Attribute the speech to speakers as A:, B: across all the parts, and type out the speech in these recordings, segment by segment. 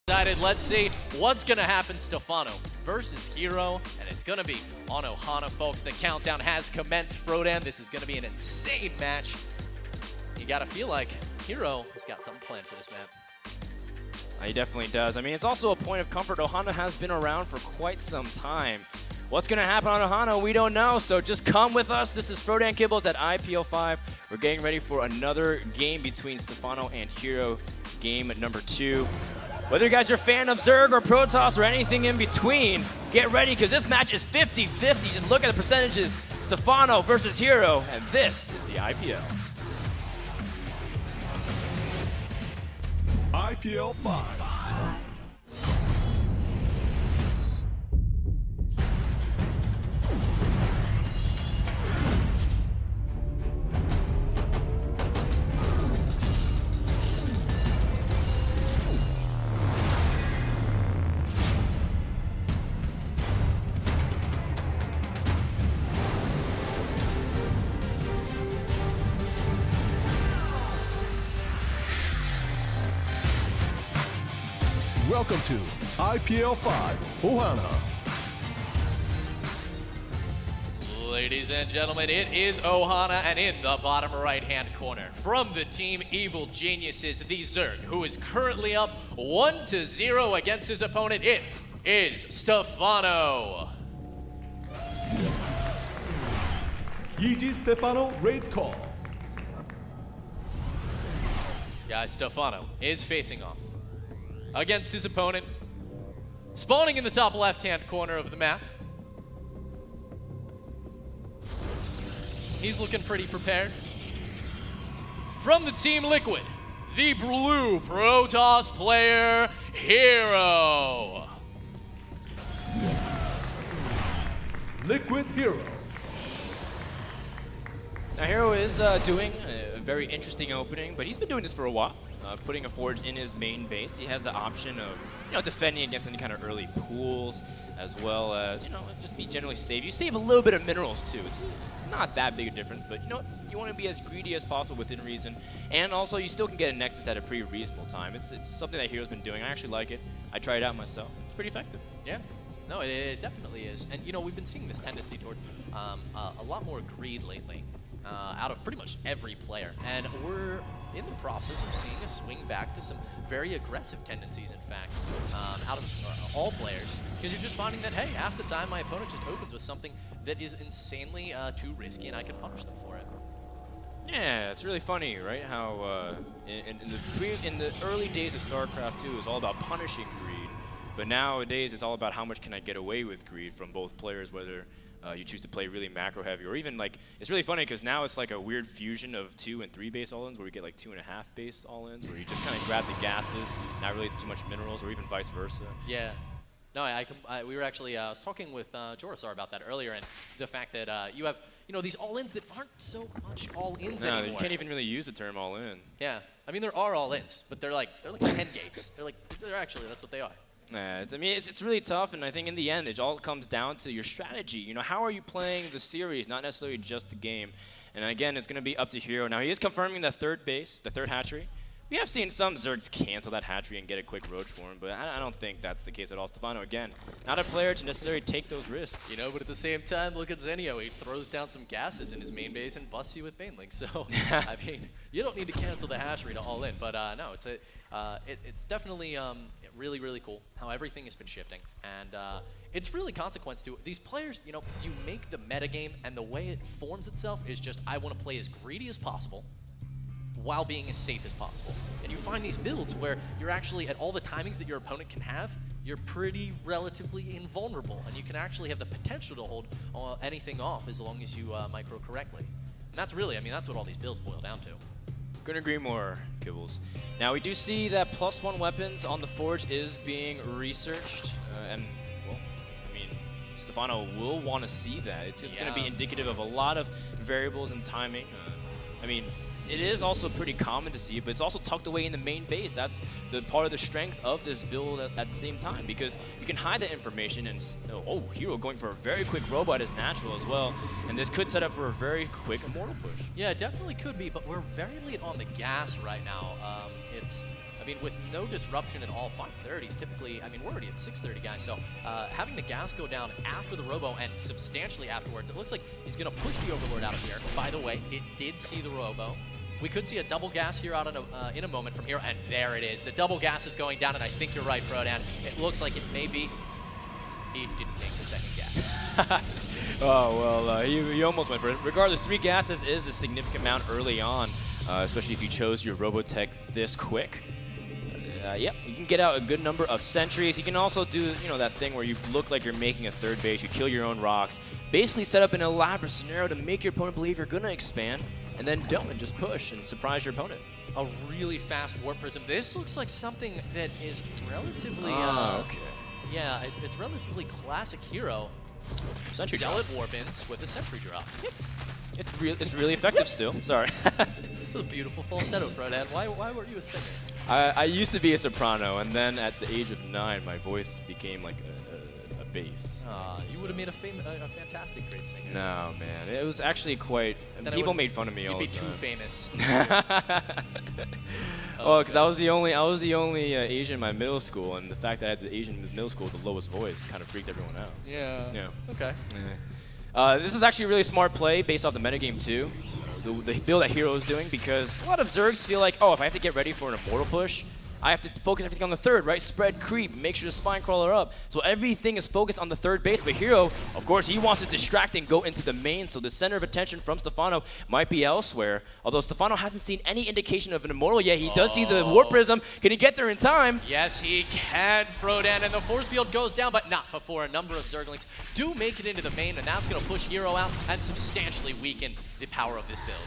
A: Let's see what's going to happen. Stephano versus HerO, and it's going to be on Ohana, folks. The countdown has commenced. Frodan, this is going to be an insane match. You got to feel like HerO has got something planned for this map.
B: He definitely does. I mean, it's also a point of comfort. Ohana has been around for quite some time. What's going to happen on Ohana, we don't know, so just come with us. This is Frodan Kibbles at IPL 5. We're getting ready for another game between Stephano and HerO, game number 2. Whether you guys are a fan of ZerG or Protoss or anything in between, get ready because this match is 50-50. Just look at the percentages. Stephano versus HerO, and this is the IPL.
C: IPL 5. Welcome to IPL 5 Ohana.
A: Ladies and gentlemen, it is Ohana, and in the bottom right-hand corner, from the team Evil Geniuses, the ZerG, who is currently up 1-0 against his opponent, it is Stephano.
C: Yeezy Stephano raid call.
A: Guys, Stephano is facing off against his opponent, spawning in the top left-hand corner of the map. He's looking pretty prepared. From the team Liquid, the blue Protoss player, HerO.
C: Liquid HerO.
B: Now HerO is doing a very interesting opening, but he's been doing this for a while. Putting a forge in his main base. He has the option of, defending against any kind of early pools, as well as, just be generally safe. You save a little bit of minerals too. It's not that big a difference, but you want to be as greedy as possible within reason. And also, you still can get a Nexus at a pretty reasonable time. It's something that HerO's been doing. I actually like it. I tried it out myself. It's pretty effective.
A: Yeah. No, it definitely is. And, we've been seeing this tendency towards a lot more greed lately out of pretty much every player. And we're in the process of seeing a swing back to some very aggressive tendencies, in fact, out of all players. Because you're just finding that, hey, half the time my opponent just opens with something that is insanely too risky, and I can punish them for it.
B: Yeah, it's really funny, right? How in the early days of Starcraft 2, it was all about punishing greed. But nowadays, it's all about how much can I get away with greed from both players, whether you choose to play really macro heavy, or even it's really funny because now it's like a weird fusion of 2 and 3 base all-ins where we get like 2.5 base all-ins where you just kind of grab the gases, not really too much minerals, or even vice versa.
A: Yeah. No, we were actually, I was talking with Jorisar about that earlier, and the fact that you have, these all-ins that aren't so much all-ins anymore.
B: No, you can't even really use the term all-in.
A: Yeah. I mean, there are all-ins, but they're like 10 gates. They're actually, that's what they are.
B: It's really tough, and I think in the end, it all comes down to your strategy. How are you playing the series, not necessarily just the game. And again, it's going to be up to HerO. Now, he is confirming the third base, the third hatchery. We have seen some ZerGs cancel that hatchery and get a quick roach for him, but I don't think that's the case at all. Stephano, again, not a player to necessarily take those risks.
A: But at the same time, look at Zenio. He throws down some gases in his main base and busts you with Banelink. So, I mean, you don't need to cancel the hatchery to all in. But no, it's definitely really, really cool how everything has been shifting. And it's really consequence to it. These players, you make the metagame, and the way it forms itself is just, I want to play as greedy as possible while being as safe as possible. And you find these builds where you're actually, at all the timings that your opponent can have, you're pretty relatively invulnerable, and you can actually have the potential to hold anything off as long as you micro correctly. And that's really, that's what all these builds boil down to.
B: Couldn't agree more, Kibbles. Now, we do see that +1 weapons on the Forge is being researched, and, well, Stephano will want to see that. It's just going to be indicative of a lot of variables and timing. It is also pretty common to see, but it's also tucked away in the main base. That's the part of the strength of this build at the same time, because you can hide that information. And HerO going for a very quick robot is natural as well, and this could set up for a very quick Immortal push.
A: Yeah, it definitely could be, but we're very late on the gas right now. mean, with no disruption at all, 530 is typically, I mean, we're already at 630, guys, so having the gas go down after the robo and substantially afterwards, it looks like he's going to push the Overlord out of here. By the way, it did see the robo. We could see a double gas here out in a moment from here, and there it is. The double gas is going down, and I think you're right, Prodan. It looks like it may be. He didn't take the second gas.
B: Oh, well, you almost went for it. Regardless, 3 gases is a significant amount early on, especially if you chose your Robotech this quick. Yep, you can get out a good number of sentries. You can also do, you know, that thing where you look like you're making a third base, you kill your own rocks, basically set up an elaborate scenario to make your opponent believe you're going to expand, and then don't, and just push and surprise your opponent.
A: A really fast Warp Prism. This looks like something that is relatively,
B: okay.
A: Yeah, it's relatively classic HerO.
B: Sentry
A: Zealot Warp-ins with a Sentry drop. Yep.
B: It's really effective still. Sorry.
A: A beautiful falsetto, Prodan. Why weren't you a singer?
B: I used to be a soprano, and then at the age of 9, my voice became like a bass.
A: You would have made a fantastic great singer.
B: No, man. It was actually quite... People made fun of me all the time.
A: You'd be too famous.
B: Well, because I was the only Asian in my middle school, and the fact that I had the Asian in middle school with the lowest voice kind of freaked everyone out. So,
A: yeah. Okay.
B: This is actually a really smart play based off the metagame too. The build that HerO is doing, because a lot of Zergs feel like, oh, if I have to get ready for an Immortal push, I have to focus everything on the third, right? Spread creep, make sure the spine crawler up. So everything is focused on the third base, but HerO, of course, he wants to distract and go into the main, so the center of attention from Stephano might be elsewhere. Although Stephano hasn't seen any indication of an Immortal yet, he does see the Warp Prism. Can he get there in time?
A: Yes, he can, Prodan, and the force field goes down, but not before a number of Zerglings do make it into the main, and that's going to push HerO out and substantially weaken the power of this build.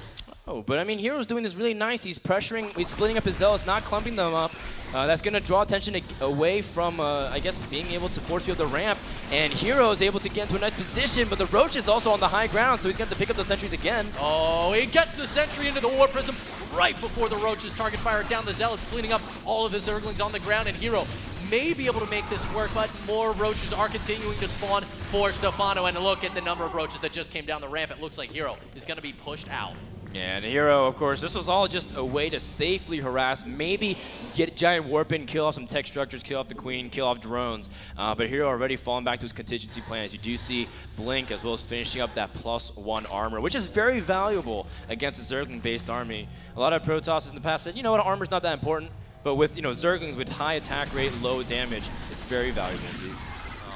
B: Oh, but I mean, HerO's doing this really nice. He's pressuring, he's splitting up his zealots, not clumping them up. That's going to draw attention away from, I guess, being able to force field the ramp. And HerO is able to get into a nice position, but the Roach is also on the high ground, so he's going to have to pick up the sentries again.
A: Oh, he gets the sentry into the Warp Prism right before the Roaches target fire down the zealots, cleaning up all of the Zerglings on the ground, and HerO may be able to make this work, but more Roaches are continuing to spawn for Stephano, and look at the number of Roaches that just came down the ramp. It looks like HerO is going to be pushed out.
B: Yeah, and HerO, of course, this was all just a way to safely harass, maybe get giant warp in, kill off some tech structures, kill off the queen, kill off drones. But HerO already fallen back to his contingency plan, as you do see Blink, as well as finishing up that +1 armor, which is very valuable against a Zergling-based army. A lot of Protoss in the past said, you know what, armor's not that important, but with, you know, Zerglings with high attack rate, low damage, it's very valuable indeed.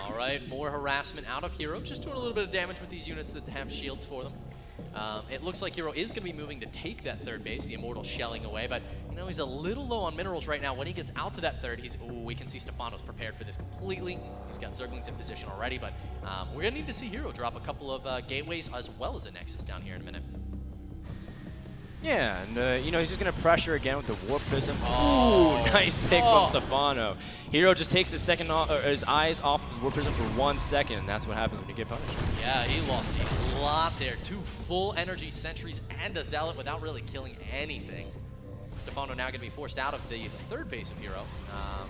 A: All right, more harassment out of HerO, just doing a little bit of damage with these units that have shields for them. It looks like HerO is going to be moving to take that third base, the Immortal shelling away, but you know, he's a little low on minerals right now. When he gets out to that third, we can see Stephano's prepared for this completely. He's got Zerglings in position already, but we're going to need to see HerO drop a couple of gateways as well as a Nexus down here in a minute.
B: Yeah, and you know, he's just going to pressure again with the Warp Prism. Ooh, nice pick from Stephano. HerO just takes his eyes off of his Warp Prism for 1 second, and that's what happens when you get punished.
A: Yeah, he lost a lot there. 2 full energy sentries and a Zealot without really killing anything. Stephano now going to be forced out of the third base of HerO,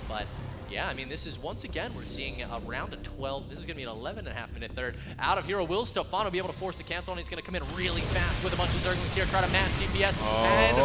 A: but yeah, I mean, this is, once again, we're seeing around a 12. This is going to be an 11.5-minute third. Out of HerO, will Stephano be able to force the cancel on? He's going to come in really fast with a bunch of Zerglings here, try to mass DPS, and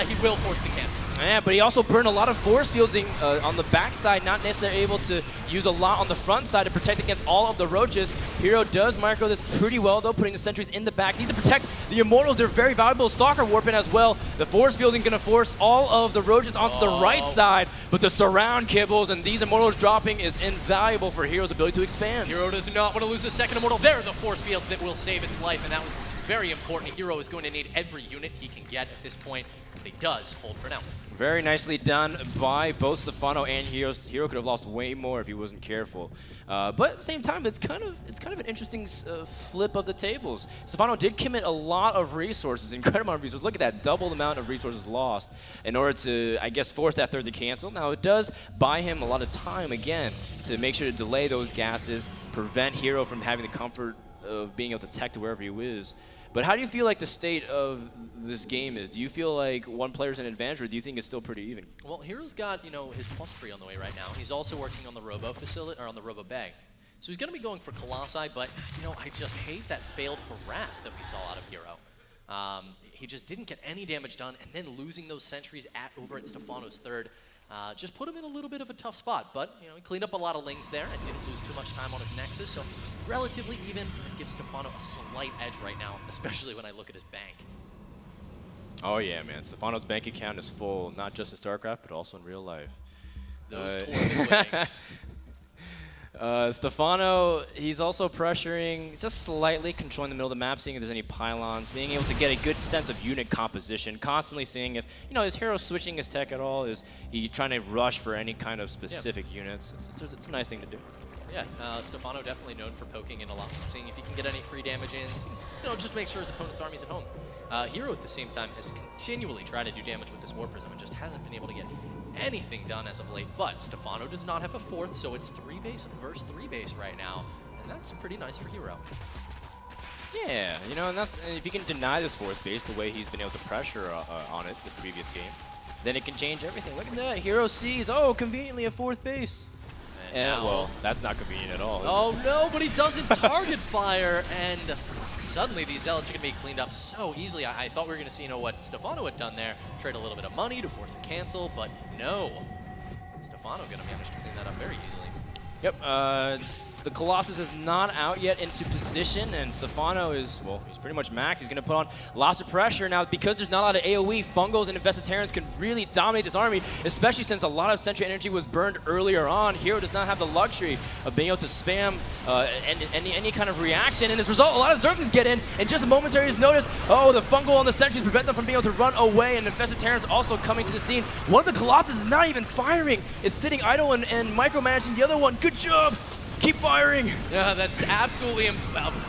A: he will force the cancel.
B: Yeah, but he also burned a lot of force fielding on the backside, not necessarily able to use a lot on the front side to protect against all of the Roaches. HerO does micro this pretty well, though, putting the sentries in the back. Needs to protect the Immortals. They're very valuable. Stalker warping as well. The force fielding going to force all of the Roaches onto the right side, but the surround kibbles and these Immortals dropping is invaluable for HerO's ability to expand.
A: HerO does not want to lose a second Immortal. There are the force fields that will save its life, and that was very important. HerO is going to need every unit he can get at this point, but he does hold for now.
B: Very nicely done by both Stephano and HerO. HerO could have lost way more if he wasn't careful. But at the same time, it's kind of an interesting flip of the tables. Stephano did commit a lot of resources, incredible amount of resources. Look at that, double the amount of resources lost in order to, I guess, force that third to cancel. Now, it does buy him a lot of time, again, to make sure to delay those gases, prevent HerO from having the comfort of being able to tech to wherever he is. But how do you feel like the state of this game is? Do you feel like one player's an advantage, or do you think it's still pretty even?
A: Well, HerO's got, you know, his +3 on the way right now. He's also working on the Robo facility, or on the Robo Bag. So he's going to be going for Colossi, but, you know, I just hate that failed harass that we saw out of HerO. He just didn't get any damage done, and then losing those sentries over at Stephano's third just put him in a little bit of a tough spot. But he cleaned up a lot of lings there and didn't lose too much time on his Nexus, so relatively even. Gives Stephano a slight edge right now, especially when I look at his bank.
B: Oh yeah, man. Stephano's bank account is full, not just in StarCraft, but also in real life.
A: Those tournament winnings.
B: Stephano, he's also pressuring, just slightly controlling the middle of the map, seeing if there's any pylons, being able to get a good sense of unit composition, constantly seeing if, is HerO switching his tech at all? Is he trying to rush for any kind of specific units? It's a nice thing to do.
A: Yeah, Stephano definitely known for poking in a lot, seeing if he can get any free damage in, just make sure his opponent's army's at home. HerO at the same time has continually tried to do damage with this War Prism and just hasn't been able to get anything done as of late, but Stephano does not have a fourth, so it's 3-base versus 3-base right now, and that's pretty nice for HerO.
B: Yeah, and if you can deny this fourth base the way he's been able to pressure on it the previous game, then it can change everything. Look at that, HerO sees, conveniently a fourth base. And well, that's not convenient at all.
A: Oh no, but he doesn't target fire, and suddenly these Zealots are going to be cleaned up so easily. I thought we were going to see, what Stephano had done there, trade a little bit of money to force a cancel, but no. Stephano going to manage to clean that up very easily.
B: Yep, the Colossus is not out yet into position, and Stephano is, he's pretty much maxed. He's going to put on lots of pressure. Now, because there's not a lot of AoE, Fungals and Infested Terrans can really dominate this army, especially since a lot of Sentry energy was burned earlier on. HerO does not have the luxury of being able to spam any kind of reaction, and as a result, a lot of Zerglings get in, and just a momentary notice, the Fungal and the Sentries prevent them from being able to run away, and Infested Terrans also coming to the scene. One of the Colossus is not even firing. It's sitting idle and micromanaging the other one. Good job! Keep firing!
A: Yeah, that's absolutely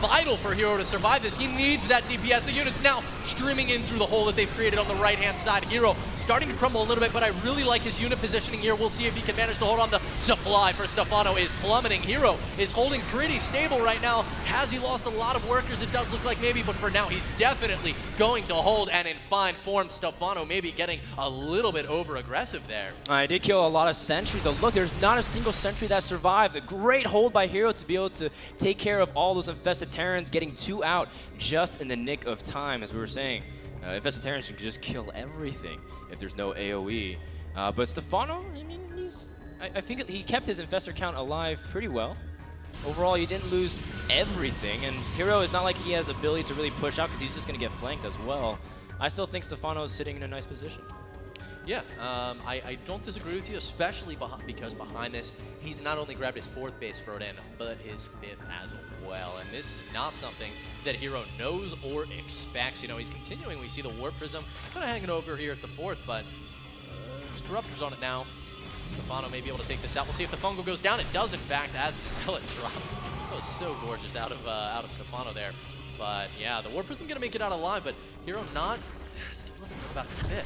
A: vital for HerO to survive this. He needs that DPS. The unit's now streaming in through the hole that they've created on the right-hand side. HerO starting to crumble a little bit, but I really like his unit positioning here. We'll see if he can manage to hold on. The supply for Stephano is plummeting. HerO is holding pretty stable right now. Has he lost a lot of workers? It does look like maybe, but for now, he's definitely going to hold, and in fine form, Stephano maybe getting a little bit over-aggressive there.
B: I did kill a lot of sentries, though. Look, there's not a single sentry that survived. A great hold by HerO to be able to take care of all those Infested Terrans, getting 2 out just in the nick of time, as we were saying. Infested Terrans can just kill everything if there's no AoE. But Stephano, I think he kept his Infestor count alive pretty well. Overall, he didn't lose everything, and HerO is not like he has ability to really push out because he's just going to get flanked as well. I still think Stephano is sitting in a nice position.
A: Yeah, I don't disagree with you, especially because behind this, he's not only grabbed his 4th base Frodan, but his 5th as well. And this is not something that HerO knows or expects. He's continuing. We see the War Prism kind of hanging over here at the 4th, but there's Corruptors on it now. Stephano may be able to take this out. We'll see if the Fungal goes down. It does, in fact, as the Zealot drops. That was so gorgeous out of Stephano there. But yeah, the War Prism gonna make it out alive, but HerO still doesn't know about this bit.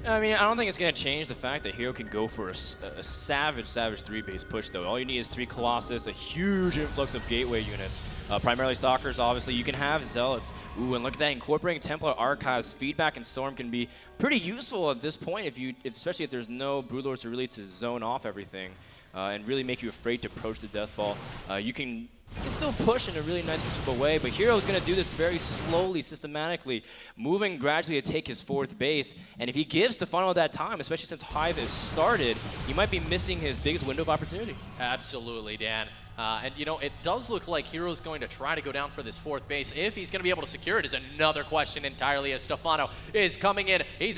B: I don't think it's going to change the fact that HerO can go for a savage 3-base push, though. All you need is 3 Colossus, a huge influx of gateway units. Primarily Stalkers, obviously. You can have Zealots. Ooh, and look at that. Incorporating Templar Archives, feedback, and Storm can be pretty useful at this point, especially if there's no Broodlords to zone off everything and really make you afraid to approach the Death Ball. You can still push in a really nice, controllable way, but HerO is going to do this very slowly, systematically, moving gradually to take his 4th base. And if he gives Stephano that time, especially since Hive has started, he might be missing his biggest window of opportunity.
A: Absolutely, Dan. And it does look like HerO's going to try to go down for this 4th base. If he's going to be able to secure it is another question entirely, as Stephano is coming in. This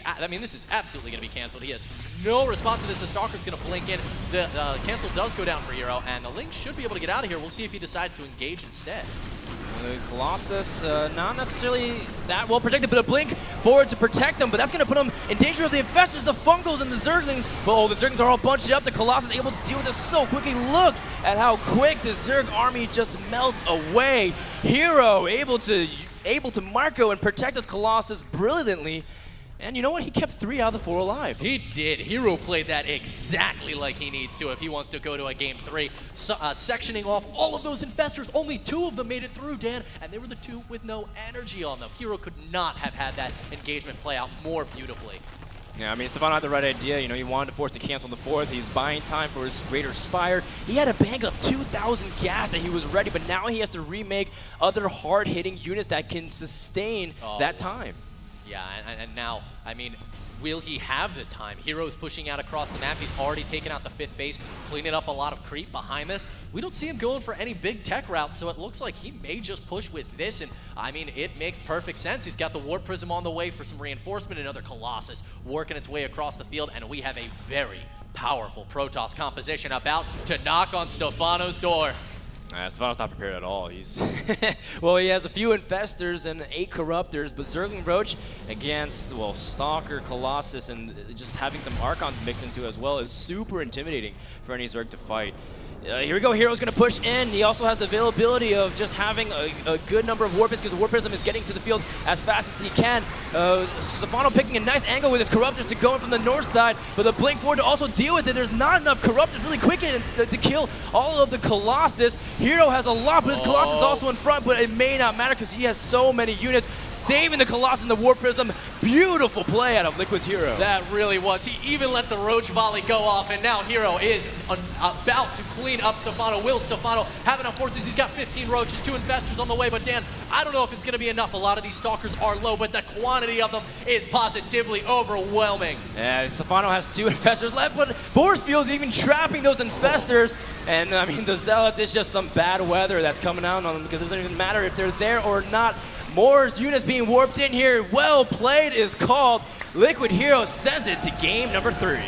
A: is absolutely going to be canceled. He has no response to this. The Stalker's going to blink in. The cancel does go down for HerO, and the Link should be able to get out of here. We'll see if he decides to engage instead.
B: The Colossus, not necessarily that well protected, but a blink forward to protect them, but that's going to put them in danger of the Infestors, the Fungals, and the Zerglings. But the Zerglings are all bunched up. The Colossus able to deal with this so quickly. Look at how quick the Zerg army just melts away. HerO able to Marco and protect this Colossus brilliantly. And you know what? He kept 3 out of the 4 alive.
A: He did. HerO played that exactly like he needs to if he wants to go to a game 3. Sectioning off all of those Infestors. Only 2 of them made it through, Dan, and they were the 2 with no energy on them. HerO could not have had that engagement play out more beautifully.
B: Yeah, I mean, Stephano had the right idea. You know, he wanted to force the cancel in the fourth. He was buying time for his Greater Spire. He had a bank of 2,000 gas and he was ready, but now he has to remake other hard-hitting units that can sustain that time.
A: Yeah, and now, I mean, will he have the time? HerO's pushing out across the map. He's already taken out the 5th base, cleaning up a lot of creep behind this. We don't see him going for any big tech routes, so it looks like he may just push with this, and I mean, it makes perfect sense. He's got the Warp Prism on the way for some reinforcement, another Colossus working its way across the field, and we have a very powerful Protoss composition about to knock on Stephano's door.
B: Stephano's not prepared at all. He's well, he has a few Infestors and 8 Corruptors, but Zergling Roach against, well, Stalker, Colossus, and just having some Archons mixed into as well is super intimidating for any Zerg to fight. Here we go, HerO's going to push in. He also has the availability of just having a good number of Warp Prisms because the Warp Prism is getting to the field as fast as he can. Stephano picking a nice angle with his Corruptors to go in from the north side, but the Blink forward to also deal with it. There's not enough Corruptors really quick to kill all of the Colossus. HerO has a lot, but his Colossus is also in front, but it may not matter because he has so many units, saving the Colossus and the Warp Prism. Beautiful play out of Liquid's HerO.
A: That really was. He even let the Roach volley go off, and now HerO is about to clean up Stephano. Will Stephano have enough forces? He's got 15 Roaches, 2 Infestors on the way, but Dan, I don't know if it's going to be enough. A lot of these Stalkers are low, but the quantity of them is positively overwhelming.
B: Yeah, Stephano has 2 Infestors left, but Force Field's even trapping those Infestors. And I mean, the Zealots, it's just some bad weather that's coming out on them because it doesn't even matter if they're there or not. More units being warped in here. Well played is called. Liquid HerO sends it to game number 3.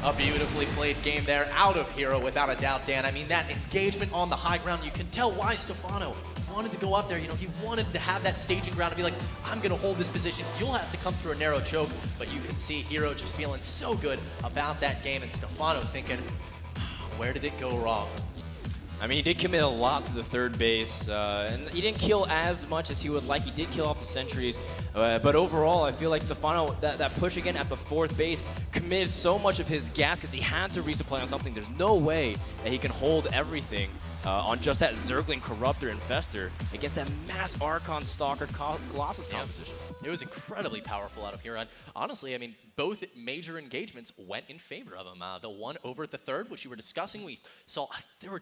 A: A beautifully played game there out of HerO, without a doubt, Dan. I mean, that engagement on the high ground, you can tell why Stephano wanted to go up there. You know, he wanted to have that staging ground to be like, I'm going to hold this position. You'll have to come through a narrow choke, but you can see HerO just feeling so good about that game, and Stephano thinking, where did it go wrong?
B: I mean, he did commit a lot to the 3rd base, and he didn't kill as much as he would like. He did kill off the sentries, but overall, I feel like Stephano, that push again at the 4th base, committed so much of his gas because he had to resupply on something. There's no way that he can hold everything on just that Zergling Corruptor Infestor against that mass Archon Stalker Colossus composition.
A: It was incredibly powerful out of HerO. And honestly, I mean, both major engagements went in favor of him. The one over at the 3rd, which you were discussing, we saw there were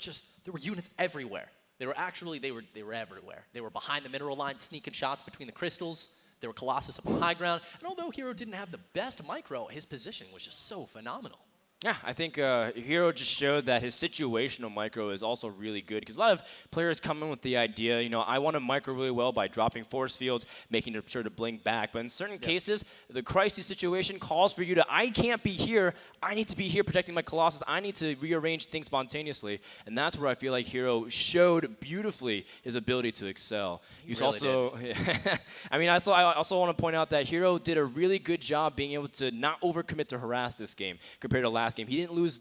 A: units everywhere. They were everywhere. They were behind the mineral line, sneaking shots between the crystals. There were Colossus up on the high ground. And although HerO didn't have the best micro, his position was just so phenomenal.
B: Yeah, I think HerO just showed that his situational micro is also really good because a lot of players come in with the idea, you know, I want to micro really well by dropping force fields, making sure to blink back. But in certain cases, the crisis situation calls for you to, I can't be here. I need to be here protecting my Colossus. I need to rearrange things spontaneously. And that's where I feel like HerO showed beautifully his ability to excel. He's
A: really
B: also, I mean, I also want to point out that HerO did a really good job being able to not overcommit to harass this game compared to last game. He didn't lose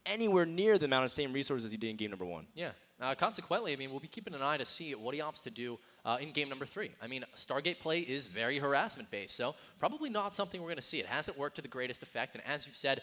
B: anywhere near the amount of same resources he did in game number 1.
A: Yeah. Consequently, I mean, we'll be keeping an eye to see what he opts to do in game number 3. I mean, Stargate play is very harassment-based, so probably not something we're going to see. It hasn't worked to the greatest effect, and as you've said,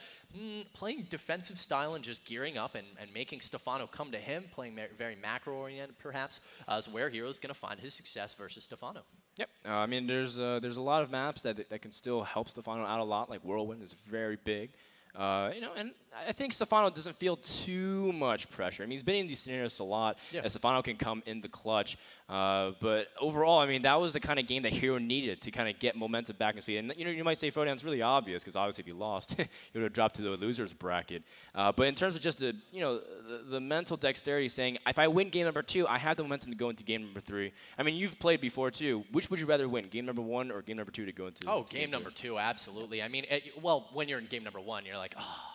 A: playing defensive style and just gearing up and making Stephano come to him, playing very macro-oriented perhaps, is where HerO's going to find his success versus Stephano.
B: Yep. I mean, there's a lot of maps that can still help Stephano out a lot, like Whirlwind is very big. You know, and I think Stephano doesn't feel too much pressure. I mean, he's been in these scenarios a lot, and Stephano can come in the clutch. But overall, I mean, that was the kind of game that HerO needed to kind of get momentum back in his feet. And, you know, you might say, Frodan, it's really obvious, because obviously if you lost, you would have dropped to the loser's bracket. But in terms of just the, you know, the mental dexterity saying, if I win game number 2, I have the momentum to go into game number 3. I mean, you've played before, too. Which would you rather win, game number 1 or game number 2 to go into?
A: Oh, game number 2, absolutely. I mean, well, when you're in game number 1, you're like, oh.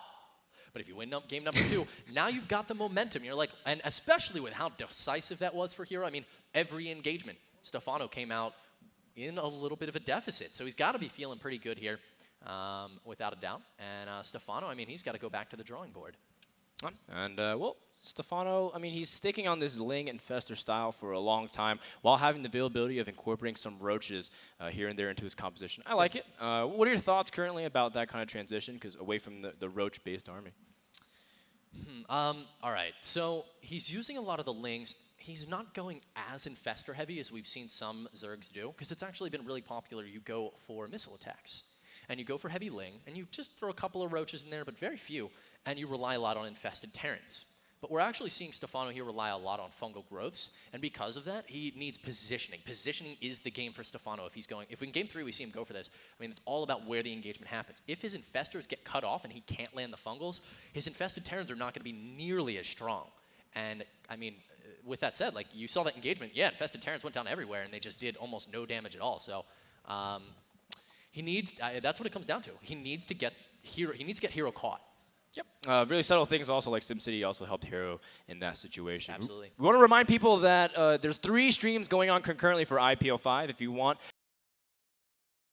A: But if you win game number 2, now you've got the momentum. You're like, and especially with how decisive that was for HerO. I mean, every engagement, Stephano came out in a little bit of a deficit. So he's got to be feeling pretty good here, without a doubt. And Stephano, I mean, he's got to go back to the drawing board.
B: And, well, Stephano, I mean, he's sticking on this Ling Infestor style for a long time while having the availability of incorporating some roaches here and there into his composition. I like it. What are your thoughts currently about that kind of transition, because away from the roach-based army?
A: All right, so he's using a lot of the Lings. he's not going as infestor heavy as we've seen some Zergs do, because it's actually been really popular. You go for missile attacks, and you go for heavy ling, and you just throw a couple of roaches in there, but very few, and you rely a lot on infested Terrans. But we're actually seeing Stephano here rely a lot on fungal growths, and because of that, he needs positioning. Positioning is the game for Stephano if he's going. If in game 3 we see him go for this, I mean, it's all about where the engagement happens. If his infestors get cut off and he can't land the fungals, his infested Terrans are not going to be nearly as strong. And I mean, with that said, like you saw that engagement, yeah, infested Terrans went down everywhere, and they just did almost no damage at all. So he needs. That's what it comes down to. He needs to get HerO. He needs to get HerO caught.
B: Yep. Really subtle things also like SimCity also helped HerO in that situation.
A: Absolutely.
B: We want to remind people that there's 3 streams going on concurrently for IPL 5. If you want